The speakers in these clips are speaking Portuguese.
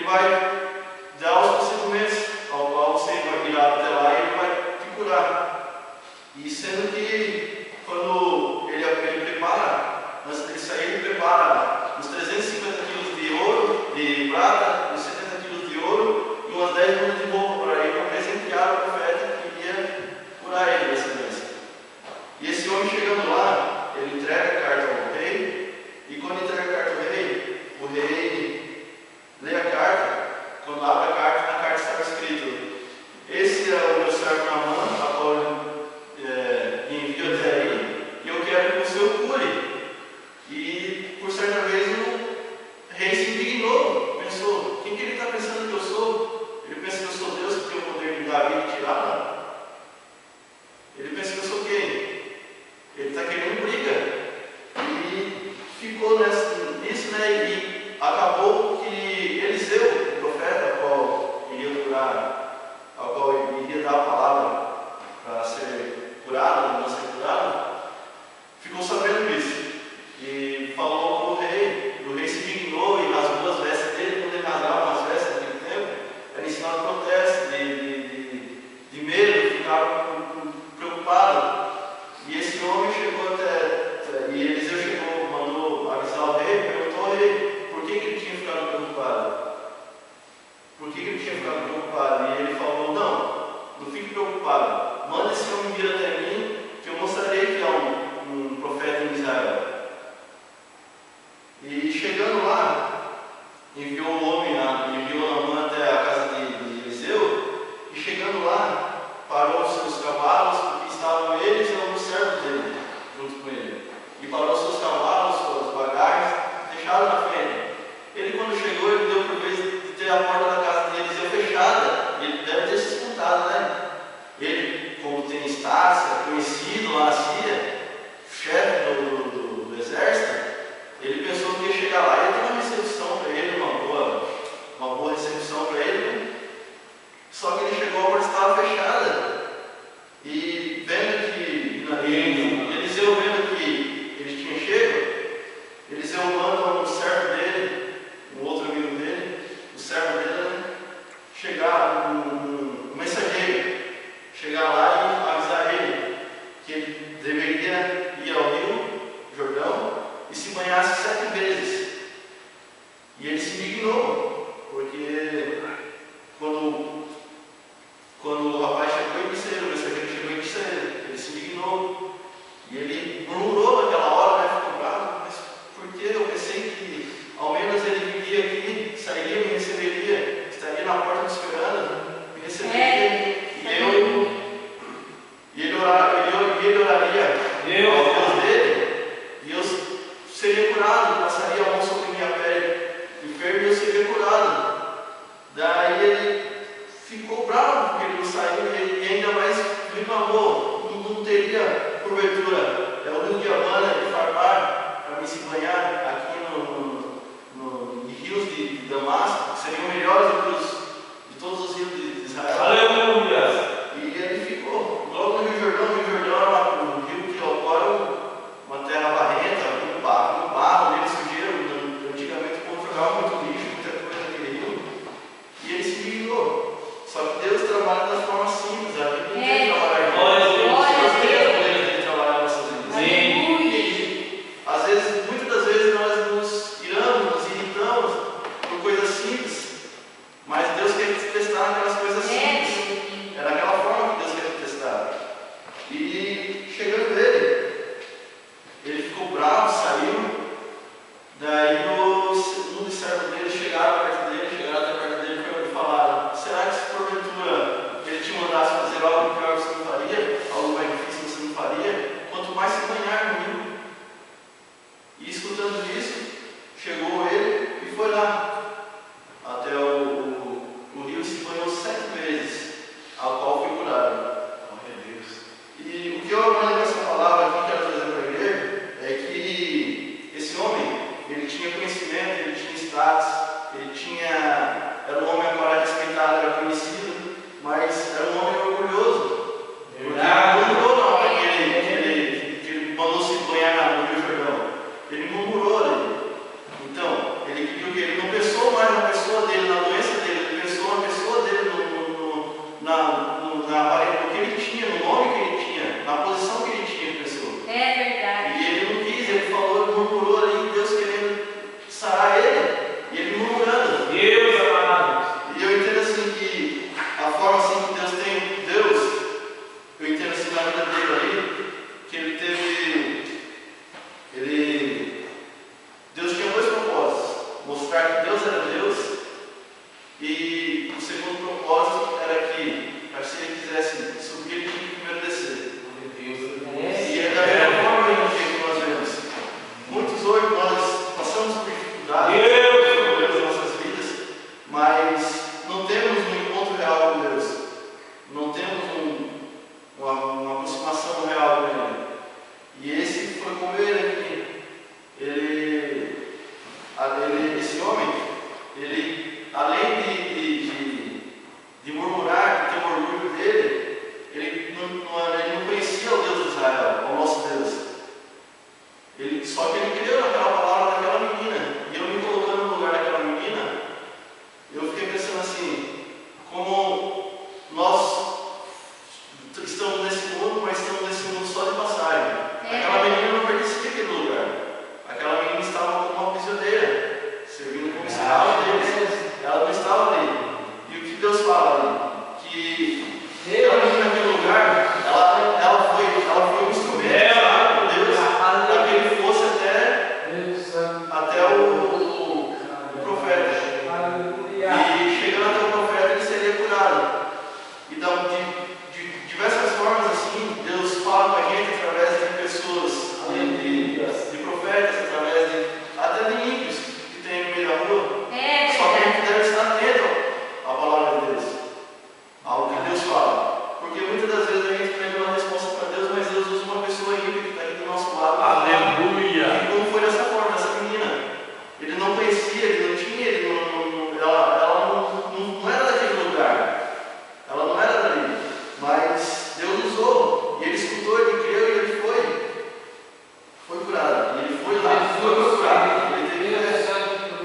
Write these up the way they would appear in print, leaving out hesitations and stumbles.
vai dar os procedimentos ao qual você vai virar até lá e ele vai te curar. E sendo que quando ele prepara, antes dele sair, ele prepara uns 350 quilos de ouro, de prata, uns 70 quilos de ouro e umas 10 mudas de roupa para ele, para presentear o profeta que iria curar ele dessa doença. E esse homem chegando lá, ele entrega a carta ao rei, e quando entrega a carta ao rei, o rei lê a carta. Quando abre a carta, na carta estava escrito: esse é o meu servo Naamã, a qual me envio até aí, e eu quero que você o cure. E por certa vez o rei se indignou, pensou: quem que ele está pensando que eu sou? Ele pensa que eu sou Deus, que tem o poder de dar vida e tirar? Ele pensa que eu sou quem? Ele está querendo briga. E ficou nisso, né? E acabou que Eliseu, o profeta, ao qual iria curar, ao qual iria dar a palavra para ser curado, não ser curado, ficou sabendo disso. E falou para o rei se indignou e rasgou as vestes dele. Quando ele rasgava as vestes naquele tempo, era em sinal de protesto, de medo, ficava preocupado. E esse homem chegou e Eliseu chegou, mandou avisar o rei, perguntou ao rei por que ele tinha ficado preocupado. Por que ele tinha ficado preocupado? E ele falou: não fique preocupado, manda esse homem vir até mim, que eu mostrarei que há um profeta em Israel. E chegando lá, enviou o homem, enviou Naamã até a casa de Eliseu, e chegando lá, parou os seus cavalos, porque estavam eles e alguns servos dele, junto com ele. E parou os seus cavalos, suas bagagens, deixaram na frente. Ele, quando chegou, ele deu por vez de ter a porta da casa de Eliseu fechada. Ele deve ter se espantado, né? Ele, como tem estácia, conhecido lá na Síria, chefe do exército, ele pensou que ia chegar lá e ia ter uma recepção para ele, uma boa recepção para ele. Só que ele chegou, a porta estava fechada. E vendo que Eliseu vendo que ele tinha chego, Eliseu manda um servo dele, um outro amigo dele, o servo dele, chegar, um mensageiro, chegar lá e avisar ele que ele deveria ir ao Rio Jordão e se banhasse 7 vezes. E ele se indignou, porque quando o rapaz chegou e disse a ele, o mensageiro chegou e disse a ele se indignou. E ele murmurou naquela hora, né? Ficou bravo, mas por que? Eu pensei que ao menos ele viria aqui, sairia, me receberia, estaria na porta me esperando, me receberia. E ele oraria ao Deus dele, e eu seria curado, passaria a mão sobre minha pele enfermo e eu seria curado. Daí ele ficou bravo porque ele não saiu e ainda mais reclamou: não teria cobertura, é o rio de Abana, de Farpar, para mim se banhar aqui em rios de Damasco, que seriam melhores do que de todos os rios de Israel. Aleluia! E ele ficou logo no Rio Jordão. O Rio Jordão era um rio que agora uma terra barrenta, um barro, nele sujeira. Antigamente o povo jogava muito lixo, muita coisa naquele rio, e ele se indignou. Só que Deus trabalha das formas simples, a Bíblia não tem trabalhar de Deus tem a maneira de trabalhar nas nossas vidas. E às vezes, muitas das vezes, nós nos iramos, nos irritamos por coisas simples, mas Deus quer te testar naquelas coisas simples. É daquela forma que Deus quer te testar. E chegando ele ficou bravo, saiu. Daí um dos servos dele chegaram até perto dele e falaram: será que se porventura ele te mandasse fazer algo pior você não faria? Algo mais difícil você não faria? Quanto mais se banhar no rio. E escutando isso, chegou ele e foi lá até o rio e se banhou 7 vezes. além de murmurar, de ter orgulho dele, ele não conhecia o Deus de Israel, o nosso Deus. Só que ele creu naquela palavra daquela menina. E eu me colocando no lugar daquela menina, eu fiquei pensando assim, como nós estamos nesse mundo, mas estamos nesse mundo só de passagem. Aquela menina não pertencia àquele lugar. Aquela menina estava como uma prisioneira, servindo como escrava deles. Ela não estava ali. E o que Deus fala ali? Que aquela menina naquele lugar, ela foi um instrumento por Deus para que ele fosse até o profeta. E chegando até o profeta, ele seria curado. Então, de diversas formas assim, Deus fala com a gente através de pessoas, de profetas, através até de ímpios que tem no meio da rua. Só que a gente deve estar atento à palavra de Deus, ao que Deus fala. Porque muitas das vezes a gente pede uma resposta para Deus, mas Deus usa uma pessoa ímpia que está aqui do nosso lado. Aleluia! E como foi dessa forma, essa menina? Ele não conhecia, ele não tinha, ela não era daquele lugar. Ela não era dali. Mas Deus usou. E ele escutou, ele creu e ele foi curado. E ele foi lá, foi procurado.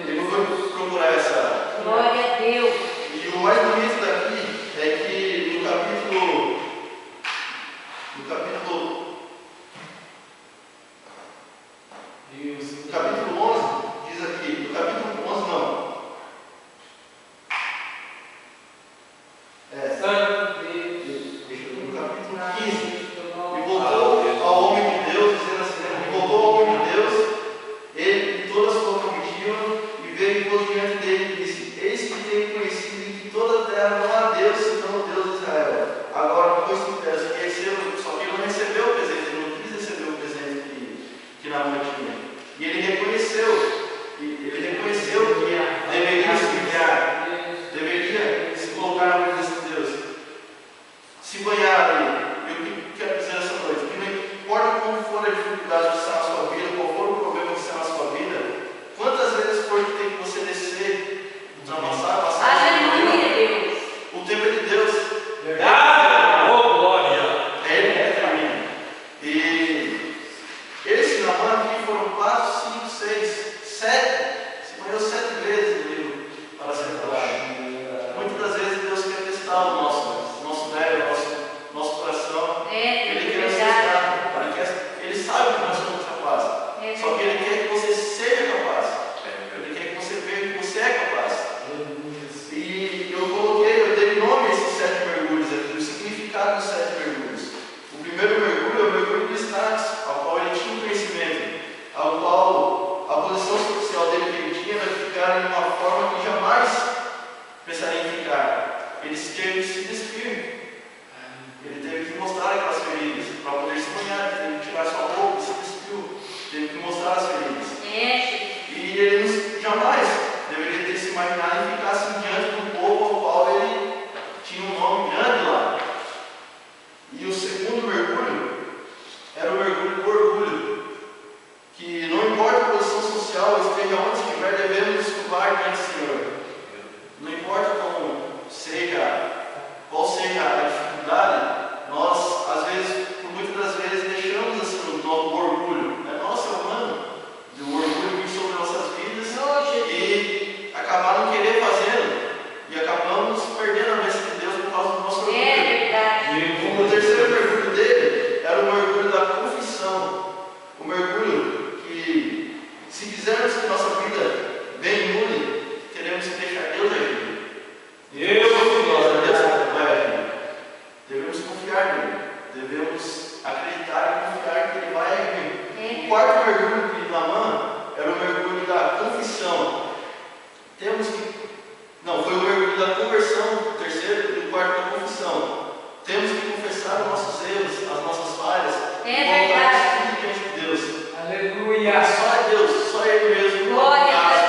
Ele foi procurar essa. Glória a Deus. E o mais bonito daqui é que no capítulo 11, diz aqui, no capítulo 11 não. No capítulo 15. E voltou ao homem de Deus, dizendo assim, e voltou ao homem de Deus, ele e toda a sua comitiva, e veio e pôs diante dele e disse, eis que tenho conhecido que toda a terra não há Deus, senão o Deus de Israel. Agora, pois te peço que receba, só que ele não recebeu o presente, ele não quis receber o presente que na mão tinha. E ele reconheceu que deveria se humilhar, deveria se colocar na presença de Deus, se banhar ali. E o que quero dizer essa noite? Que não importa como for a dificuldade que está na sua vida, qual for o problema que está na sua vida, quantas vezes for que tem que você descer, ultrapassar, passar. Aleluia, Deus. O tempo é de Deus. Oh, glória! É Ele que determina. E esse Naamã aqui foram 4, 5, 6, 7. Se banhou 7 vezes no livro para ser curado. Muitas das vezes Deus quer testar o nosso velho, nosso coração. Ele quer testar. Ele sabe que nós somos capazes. Só que Ele quer que você seja capaz. Ele quer que você veja que você é capaz. E eu dei nome a esses 7 mergulhos aqui, o significado dos 7 mergulhos. O primeiro mergulho é o mergulho do status, ao qual ele tinha um conhecimento, ao qual a posição social dele que ele tinha era ficar em uma forma que jamais pensaria em ficar. Ele teve que se despir. Ele teve que mostrar aquelas feridas para poder se banhar, ele teve que tirar sua roupa e se despiu. Teve que mostrar as feridas. E ele jamais deveria ter se imaginado em ficar assim diante do povo ao qual ele tinha um nome grande lá. E o segundo mergulho era o mergulho do orgulho, que não importa a posição social, esteja onde estiver, devemos nos curvar diante do Senhor. Não importa qual seja a dificuldade, nós, às vezes, por muitas das vezes, deixamos assim o orgulho. Nosso é humano, o orgulho vir sobre nossas vidas e acabar não querer fazê-lo. E acabamos perdendo a bênção de Deus por causa do nosso orgulho. O terceiro mergulho dele era o mergulho da confissão. O mergulho que, se quisermos que nossa vida bem mude, teremos que deixar Deus agir. Devemos confiar nele. Devemos acreditar e confiar que ele vai agir. O quarto mergulho de Naamã era o mergulho da confissão. Foi o mergulho da conversão, o terceiro e o quarto da confissão. Temos que confessar os nossos erros, as nossas falhas, e colocar tudo diante de Deus. Aleluia! Só é Deus, só Ele mesmo. Glória a Deus.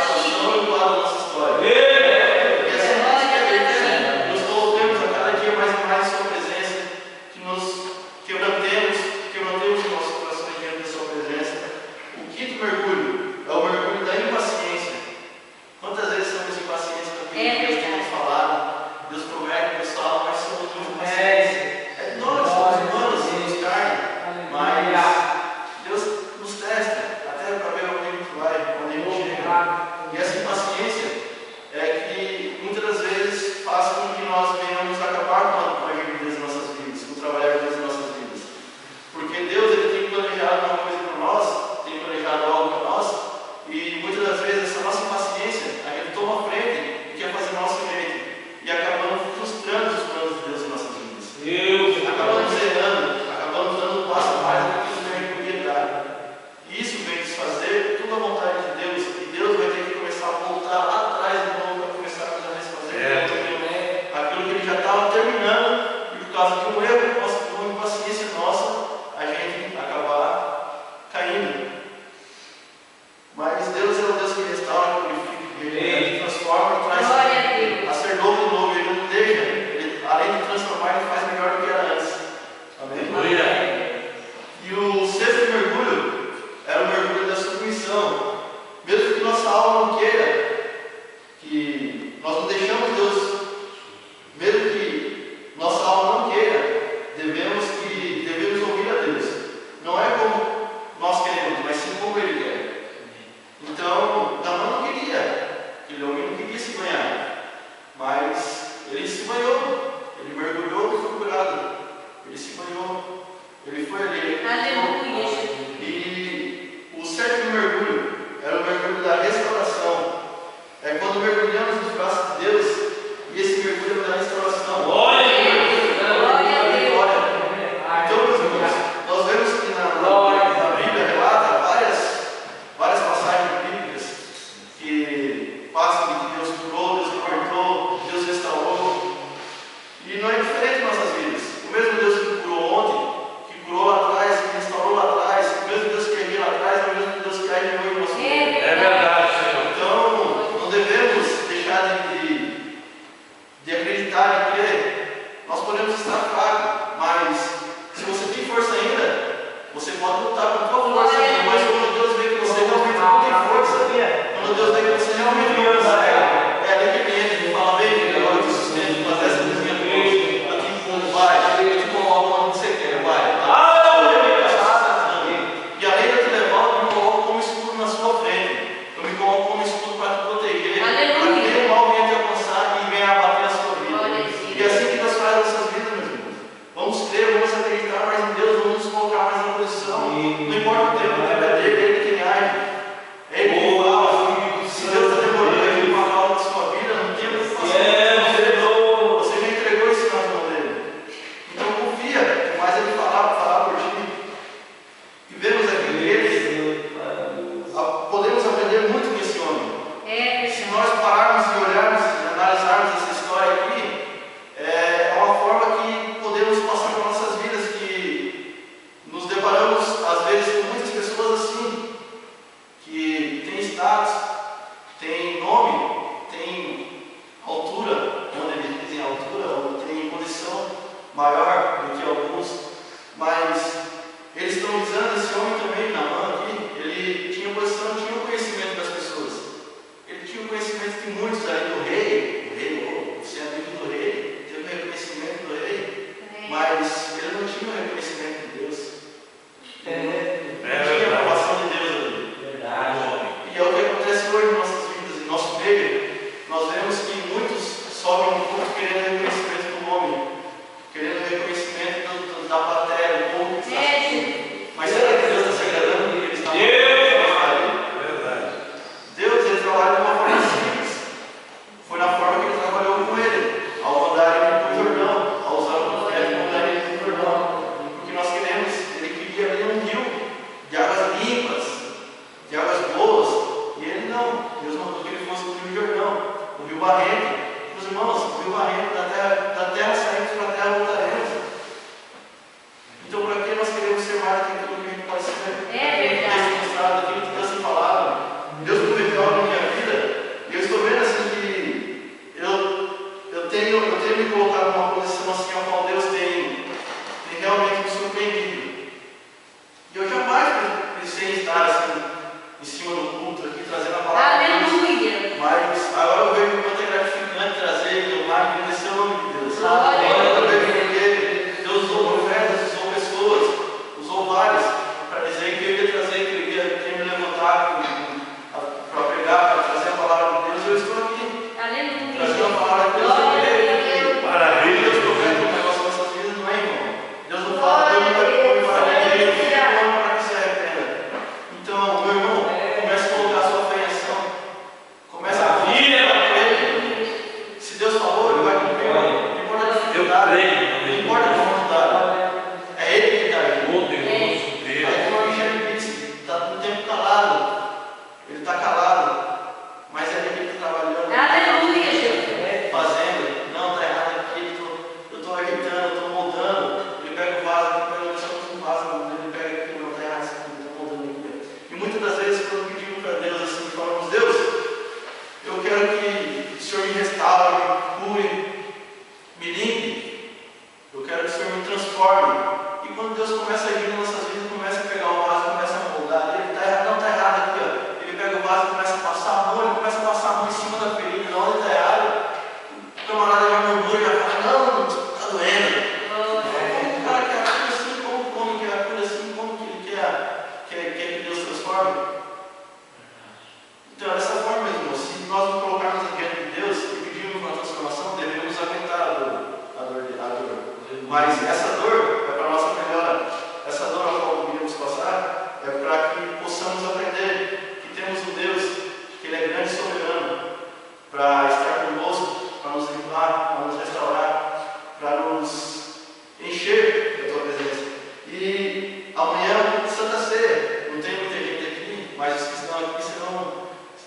mergulho é o mergulho da impaciência. Quantas vezes somos impacientes para que Deus tem nos falado. Deus promete, Deus fala, mas somos muito pacientes. Nós somos humanos, somos carne, mas Deus nos testa até para ver onde a gente vai, onde a gente chega. E essa impaciência é que muitas das vezes faz com que nós venhamos acabar com a vida das nossas vidas, com o trabalhar das nossas vidas. Porque Deus ele tem planejado uma coisa para nós, tem planejado algo para nós, e muitas das vezes essa nossa impaciência, a gente toma a frente e quer fazer nosso direito, e acabamos frustrando os planos de Deus em nossas vidas. Acabamos errando, acabamos dando um passo a mais do que a gente podia dar. E isso vem desfazer tudo a vontade de Deus, e Deus vai ter que começar a voltar lá atrás de novo para começar a desfazer aquilo que ele já estava terminando, e por causa de um erro nosso, de uma impaciência nossa, a gente acabar caindo. Mas Deus é o Deus que restaura, purifica, ele transforma, traz a ser novo de novo, ele não deixa, ele, além de transformar, ele faz melhor do que era antes. Amém? E o sexto mergulho era o mergulho da submissão. Mesmo que nossa alma não queira, que nós não deixamos Deus, mesmo que nossa alma não queira, devemos ouvir a Deus. Não é como nós queremos, mas sim como Ele quer. Então, Naamã não queria, aquele homem não queria se banhar, mas ele se banhou, ele mergulhou e foi curado. Ele se banhou, ele foi ali. Aleluia. E o sétimo mergulho era o mergulho da restauração. É quando mergulhamos nos braços de Deus, e esse mergulho é da restauração. Glória a Deus. Então, meus irmãos, nós vemos que na Bíblia relata várias passagens bíblicas que passam de que Deus curou, Deus libertou, Deus restaurou. E não é diferente em nossas vidas. O mesmo Deus que curou ontem, que curou lá atrás, que restaurou lá atrás, o mesmo Deus que agiu lá atrás, é o mesmo Deus que age hoje em nosso mundo. É verdade, Senhor. Então, não devemos deixar de acreditar e crer. Nós podemos estar fracos, mas se você tem força ainda, você pode lutar com toda força ainda, mas quando Deus vê que você realmente não tem força, quando Deus vê que você realmente não consegue, é ali que ele entra e fala, vem, filho, agora eu te sustento, fazer essa coisinha comigo, eu te empurro, vai, eu te coloco onde você quer, vai. E além de eu te levar, eu me coloco como escudo na sua frente, eu me coloco como escudo para te proteger, para que nenhum mal venha te alcançar e venha abater a sua vida. E é assim que Deus faz nossas vidas, meus irmãos. Vamos crer, vamos acreditar mais em Deus, vamos nos colocar mais na posição. Não importa o tempo é dele, é Ele quem age. É Ele quem fala. Se Deus está demorando aqui uma palavra da sua vida, não tem o que fazer. Você já entregou isso nas mãos dele. Então confia, mas Ele falar por ti. E vemos aqui nele, podemos aprender muito com esse homem. Se nós pararmos e olharmos e analisarmos essa história aqui, é uma forma que podemos passar por nossas vidas, que nos deparamos às vezes com muitas pessoas assim, que têm status, têm nome, têm altura, onde eles dizem altura, ou têm posição maior do que alguns, mas eles estão usando esse homem também, Naamã aqui, ele tinha posição, tinha o conhecimento das pessoas. Ele tinha o conhecimento de muitos ali do rei, você é amigo do rei, teve o reconhecimento do rei, mas ele não tinha o reconhecimento de Deus. Não tinha a aprovação de Deus ali. E é o que acontece hoje em nossas vidas, em nosso meio. Nós vemos que muitos sobem no culto querendo reconhecimento do homem, querendo reconhecimento da plateia, do povo que está assistindo. Mas será que Deus está se agradando do que ele está fazendo? Deus, ele trabalha de uma forma simples. Foi na forma que ele trabalhou com ele, ao mandar ele para o Jordão, ao usar o profeta e mandar ele para o Jordão. Porque nós queremos, ele queria ali um rio de águas limpas, de águas boas, e ele não. Deus mandou que ele fosse para o Rio Jordão, o rio barrento. Meus irmãos, o rio barrento, da terra saímos para a terra voltaremos. Então, para que nós queremos ser mais do que aquilo que a gente pode ser? Deus mostrado, aquilo que Deus tem falado. Deus prometeu algo na minha vida, e eu estou vendo assim que eu tenho me colocado numa posição assim a qual Deus tem realmente me surpreendido. E eu jamais pensei em estar assim, em cima do culto aqui, trazendo a palavra. Aleluia. Mas agora eu vejo o quanto é gratificante hora que Deus Glória a vê que Deus. Deus Maravilha. promete um negócio nas nossas vidas, não é, irmão? Deus não fala, Deus não vai pôr para ninguém, para que se arrependa. Então, meu irmão, comece a colocar a sua fé em ação. Comece a crer. Se Deus falou, Ele vai cumprir. Não importa a Eu dificuldade, creio. não importa a dificuldade. É Ele que está aí. Oh Deus, Deus. Aí como a Michelle disse, está no tempo calado. Ele está calado. Mas é Ele que está trabalhando. Aleluia, Jesus. Fazendo. Não, está errado aqui. Eu estou ajeitando, eu estou moldando. Ele pega o vaso aqui, pega um vaso, ele pega aqui, não está errado isso aqui, estou moldando aqui. E muitas das vezes, quando pedimos para Deus assim, falamos, Deus, eu quero que o Senhor me restaure, me cure, me limpe. Eu quero que o Senhor me transforme. E quando Deus começa a agir nas nossas vidas, começa a pegar o vaso, começa a moldar. Ele tá errado, não está errado aqui, ó. Ele pega o vaso e começa a passar a mão, ele começa a passar a mão em cima da ferida, não, ele está errado. O camarada já murmura, já fala, não, está doendo. Como o cara quer a cura assim, como quer a cura assim, como que ele quer que Deus transforme? Então, dessa forma, meus irmãos, se nós nos colocarmos diante de Deus e pedirmos uma transformação, devemos aguentar a dor. Mas essa dor é para a nossa melhora. Essa dor a qual iremos passar é para que possamos aprender que temos um Deus, que Ele é grande e soberano, para estar conosco, para nos limpar, para nos restaurar, para nos encher da Tua presença. E amanhã, Santa Ceia, não tem muita gente aqui, mas os que estão aqui serão.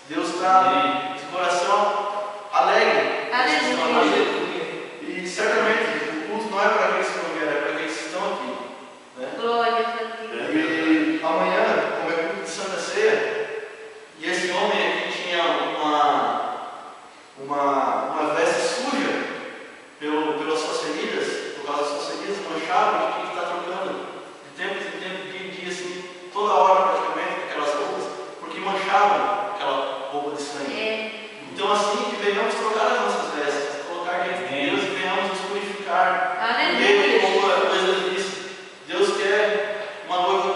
Deus está de coração alegre. E certamente o culto não é para aqueles que não vieram, é para aqueles que estão aqui. Né? Glória a Deus. E amanhã, como é culto de Santa Ceia, e esse homem aqui tinha uma veste suja pelas suas feridas, por causa das suas feridas, manchado, e tinha que estar trocando de tempo em tempo, dia em dia, assim, toda hora praticamente, aquelas roupas, porque manchavam aquela roupa de sangue. Então, assim, que venhamos trocar as nossas vestes, colocar diante de Deus e venhamos nos purificar. Porque, como a coisa disse, Deus quer uma noiva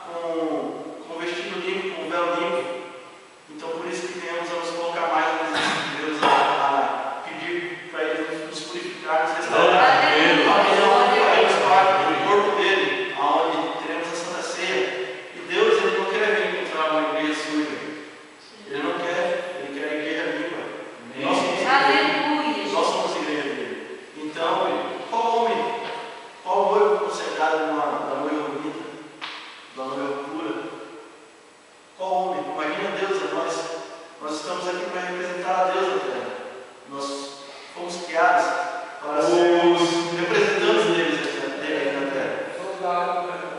com um vestido limpo, com um véu limpo. Então, por isso que venhamos a nos colocar mais na presença de Deus, a pedir para Ele nos purificar, nos restaurar. Amanhã faremos parte do corpo dele, onde teremos a Santa Ceia. E Deus, Ele não quer vir encontrar uma igreja suja. Ele não quer, Ele quer a igreja limpa. Nós somos igreja dele. Então, qual noivo consagrado da noiva bonita, da noiva pura? Qual homem? Imagina Deus a nós. Nós estamos aqui para representar a Deus na terra. Nós fomos criados para sermos representantes dele na terra.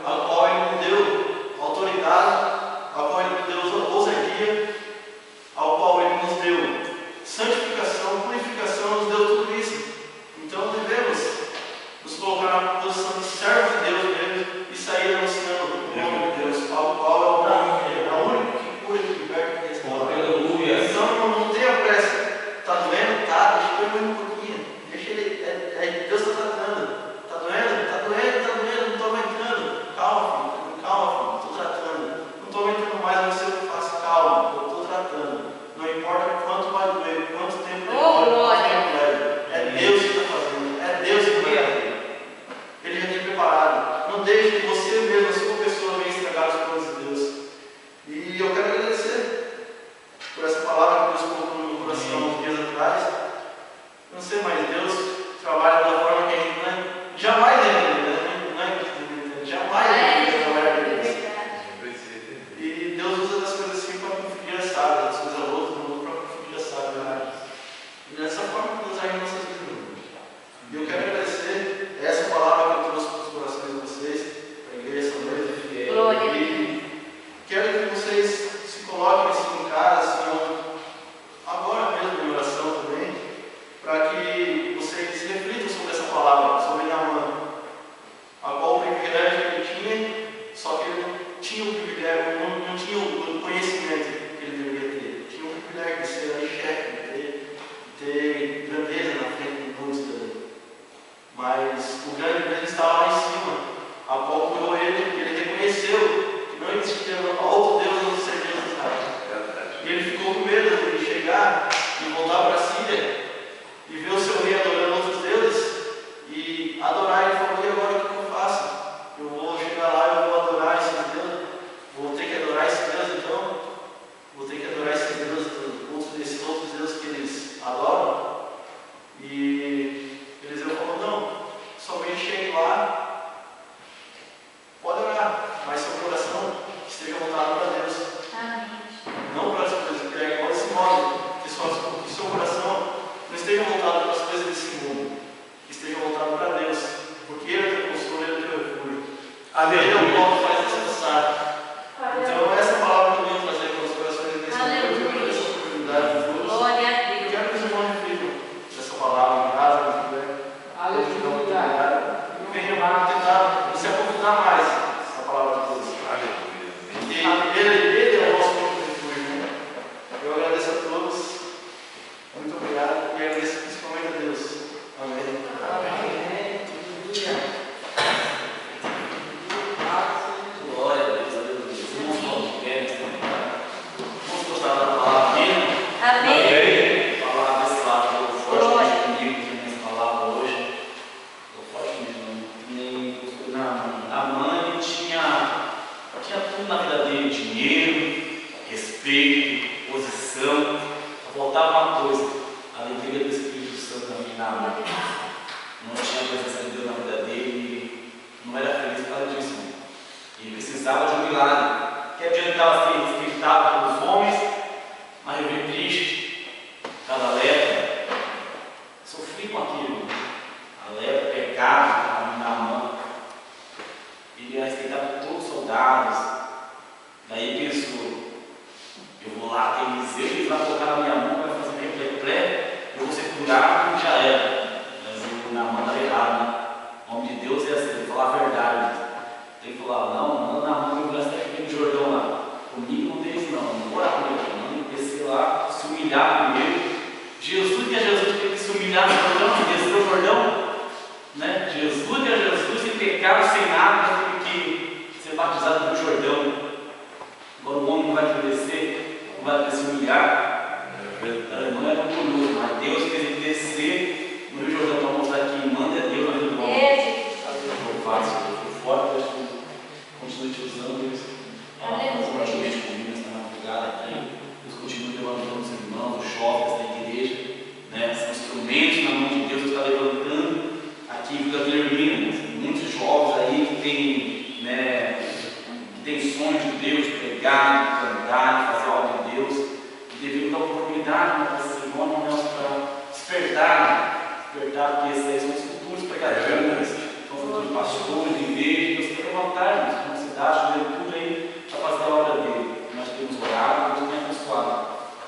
Ao qual Ele nos deu autoridade, ao qual Ele nos deu ousadia, ao qual Ele nos deu santificação, purificação, nos deu tudo isso. Então devemos nos colocar na posição de servos de Deus mesmo e sair anunciando o nome de Deus, ao qual é o nome dele, é o único que cura, que liberta e restaura. Então não tenha pressa. Está doendo? Tá, deixa eu ir um pouquinho. Deixa ele. Deus está tratando. Está doendo? Está doendo, não estou aguentando. Calma, filho, estou tratando. Não estou aguentando mais, não sei o que eu faço. Calma, eu estou tratando. Não importa quanto vai doer, quanto tempo leva. É Deus que está fazendo. É Deus que vai fazer. Ele já tem preparado. Não deixe que você mesmo, a sua pessoa, venha estragar os planos de Deus. E eu quero agradecer por essa palavra que Deus colocou no meu coração uns dias atrás. Não sei Ele é o qual faz descansar. Então, essa palavra que eu venho trazer para os corações desse momento, por essa oportunidade de Deus. Glória a Deus. Quero que os irmãos reflitam essa palavra em casa, no que é. Venham tentar se aprofundar mais essa palavra de Deus. E ele é o nosso ponto de refúgio. Eu agradeço a todos. Muito obrigado. E agradeço principalmente a Deus. Amém. Glória a Deus, aleluia. Vamos gostar da palavra dele? Amém. Falar desse lado forte comigo, que nessa palavra hoje. Estou forte mesmo. Nem a mãe tinha tudo na vida dele: dinheiro, respeito, posição. Só faltava uma coisa: a alegria do Espírito Santo na mãe. Não tinha a presença de Deus na vida dele, não era feliz por causa disso. Ele precisava de um milagre. Que adiantava ser respeitado pelos homens, mas viver triste, cada lepra. Sofri com aquilo. A lepra, pecado, na mão. Ele era respeitado por todos os soldados. Daí ele pensou: eu vou lá ter Eliseu, ele vai colocar na minha mão, vai fazer meio pré, eu vou ser curado e já era. Mas o Naamã estava errado, né? O homem de Deus é assim, tem que falar a verdade. Tem que falar: não, manda na mão do Brasil do Jordão lá. Comigo não tem isso não, não vou orar comigo, manda ele descer lá, se humilhar primeiro. Jesus, que é Jesus, teve que se humilhar no Jordão, que desceu o Jordão, né? Jesus, que é Jesus, sem pecado, sem nada, teve que ser batizado no Jordão. Agora o homem não vai obedecer, não vai se humilhar. Não é orgulhoso, mas Deus fez ele descer no Rio Jordão para mostrar que manda Deus na vida do homem. Eu faço, eu fui fora, eu acho que continuo te usando Deus. Praticamente comigo nessa madrugada aqui. Deus continua levantando os irmãos, os jovens da igreja, né? São instrumentos na mão de Deus que está levantando aqui em Vila Guilhermina. Muitos jovens aí que têm, né, que têm sonhos de Deus, de pregar, de cantar, de fazer algo de Deus. E devido à oportunidade para esses irmãos para despertar, porque esses aí são os futuros pregadores, são os futuros pastores de igreja. Deus quer levantar na cidade, tudo aí para fazer a obra dele. Nós temos orado, Deus tem abençoado.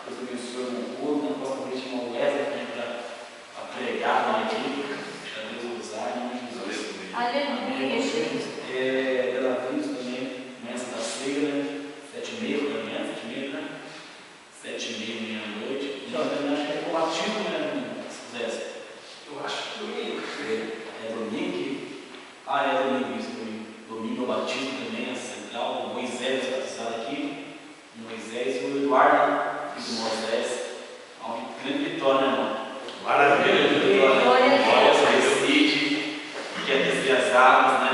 Deus abençoe o meu povo, na próxima vez chamar o Wesley para pregar na equipe. Deixa Deus usar, em nome de Jesus. Aleluia, Jesus. Bela Vista também, mesa da ceia, né? 7h30 da manhã, 7h30, né? 7h30 meia-noite. Então, eu acho que é o batismo, né, Zé? Eu acho que domingo. É domingo? Ah, é domingo, isso, domingo. Domingo é o batismo também, a central. O Moisés vai batizado aqui. O Moisés e o Eduardo, filho do Moisés. Uma grande vitória, né, irmão? Maravilha. Glória a Deus. Decide, quer descer as águas, né?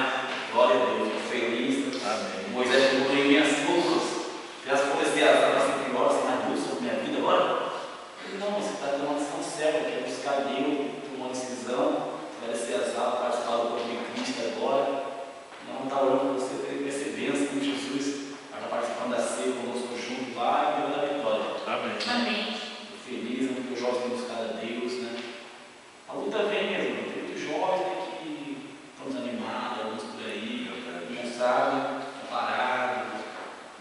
Glória a Deus, estou feliz. Amém. Moisés chegou em minhas forças. Elas foram descer as águas assim, embora, você vai Deus sobre minha vida agora? Ele: não, você está tendo uma decisão certa, quer buscar Deus, tomar uma decisão, você vai descer as águas, participar do corpo de Cristo agora. Não está orando por você, ter perseverança com Jesus, para estar participando da ceia conosco junto lá e pela vitória. Amém. Amém. Estou feliz, né, porque os jovens têm buscado a Deus, né? A luta vem mesmo, tem muitos jovens, né, que estão desanimados, alguns por aí, não sabem, estão parados,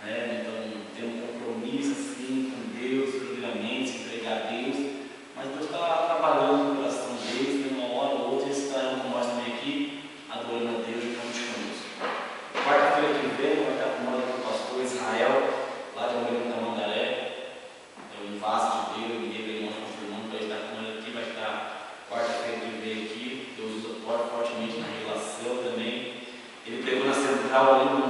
né? Então tem um compromisso assim com Deus, primeiramente, se entregar a Deus, mas Deus está trabalhando no coração deles, né? Uma hora ou outra eles estarão com nós também aqui, adorando a Deus juntamente conosco. Quarta-feira que vem vai estar com nós o pastor Israel, lá de Amorim da Mandaré, é o vaso de Deus, e nós confirmando para estar com nós aqui, vai estar quarta-feira que vem aqui. Deus usa fortemente na relação também. Ele pegou na central ali no